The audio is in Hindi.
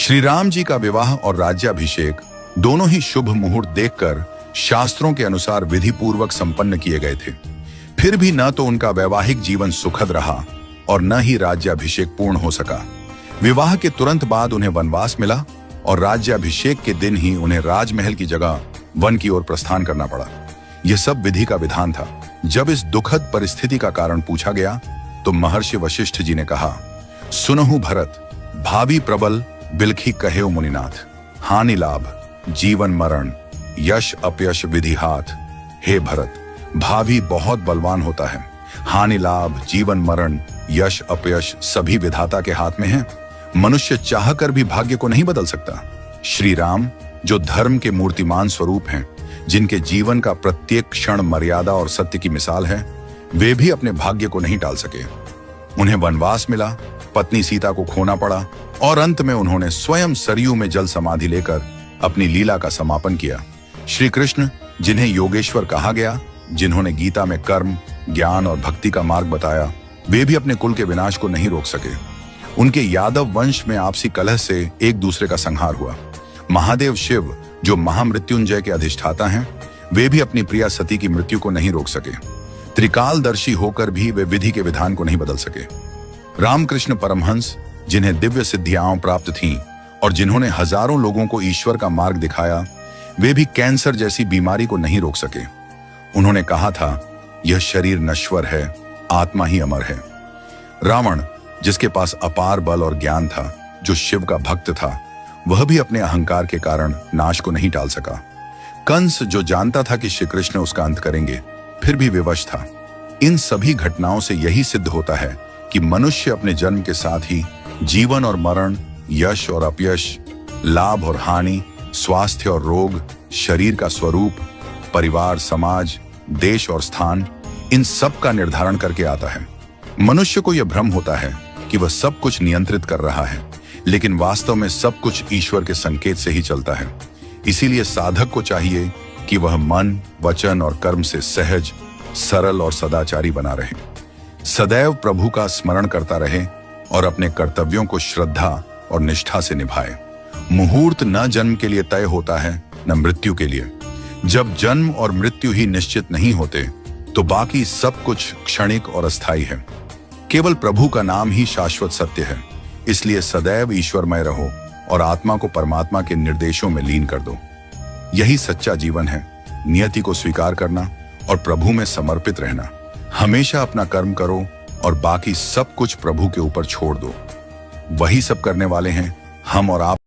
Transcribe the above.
श्री राम जी का विवाह और राज्याभिषेक दोनों ही शुभ मुहूर्त देखकर शास्त्रों के अनुसार विधि पूर्वक संपन्न किए गए थे। फिर भी न तो उनका वैवाहिक जीवन सुखद रहा और न ही राज्याभिषेक पूर्ण हो सका। विवाह के तुरंत बाद उन्हें वनवास मिला और राज्याभिषेक के दिन ही उन्हें राजमहल की जगह वन की ओर प्रस्थान करना पड़ा। यह सब विधि का विधान था। जब इस दुखद परिस्थिति का कारण पूछा गया तो महर्षि वशिष्ठ जी ने कहा, सुनहु भरत, भावी प्रबल बिलखी कहे मुनिनाथ, हानि लाभ जीवन मरण यश अपयश विधि हाथ। हे भरत, भावी बहुत बलवान होता है, हानि लाभ जीवन मरण यश अपयश सभी विधाता के हाथ में है। मनुष्य चाहकर भी भाग्य को नहीं बदल सकता। श्री राम जो धर्म के मूर्तिमान स्वरूप हैं, जिनके जीवन का प्रत्येक क्षण मर्यादा और सत्य की मिसाल है, वे भी अपने भाग्य को नहीं टाल सके। उन्हें वनवास मिला, पत्नी सीता को खोना पड़ा और अंत में उन्होंने स्वयं सरयू में जल समाधि लेकर अपनी लीला का समापन किया। श्री कृष्ण, जिन्हें योगेश्वर कहा गया, जिन्होंने गीता में कर्म, ज्ञान और भक्ति का मार्ग बताया, वे भी अपने कुल के विनाश को नहीं रोक सके। उनके यादव वंश में आपसी कलह से एक दूसरे का संहार हुआ। महादेव शिव, जो महामृत्युंजय के अधिष्ठाता हैं, वे भी अपनी प्रिया सती की मृत्यु को नहीं रोक सके। त्रिकालदर्शी होकर भी वे विधि के विधान को नहीं बदल सके। रामकृष्ण परमहंस, जिन्हें दिव्य सिद्धियां प्राप्त थीं और जिन्होंने हजारों लोगों को ईश्वर का मार्ग दिखाया, वे भी कैंसर जैसी बीमारी को नहीं रोक सके। उन्होंने कहा था, यह शरीर नश्वर है, आत्मा ही अमर है। रावण, जिसके पास अपार बल और ज्ञान था, जो शिव का भक्त था, वह भी अपने अहंकार के कारण नाश को नहीं टाल सका। कंस, जो जानता था कि श्री कृष्ण उसका अंत करेंगे, फिर भी विवश था। इन सभी घटनाओं से यही सिद्ध होता है कि मनुष्य अपने जन्म के साथ ही जीवन और मरण, यश और अपयश, लाभ और हानि, स्वास्थ्य और रोग, शरीर का स्वरूप, परिवार, समाज, देश और स्थान, इन सब का निर्धारण करके आता है। मनुष्य को यह भ्रम होता है कि वह सब कुछ नियंत्रित कर रहा है, लेकिन वास्तव में सब कुछ ईश्वर के संकेत से ही चलता है। इसीलिए साधक को चाहिए कि वह मन, वचन और कर्म से सहज, सरल और सदाचारी बना रहे, सदैव प्रभु का स्मरण करता रहे और अपने कर्तव्यों को श्रद्धा और निष्ठा से निभाए। मुहूर्त न जन्म के लिए तय होता है, न मृत्यु के लिए। जब जन्म और मृत्यु ही निश्चित नहीं होते, तो बाकी सब कुछ क्षणिक और अस्थायी है। केवल प्रभु का नाम ही शाश्वत सत्य है। इसलिए सदैव ईश्वरमय रहो और आत्मा को परमात्मा के निर्देशों में लीन कर दो। यही सच्चा जीवन है। नियति को स्वीकार करना और प्रभु में समर्पित रहना। हमेशा अपना कर्म करो और बाकी सब कुछ प्रभु के ऊपर छोड़ दो। वही सब करने वाले हैं हम और आप।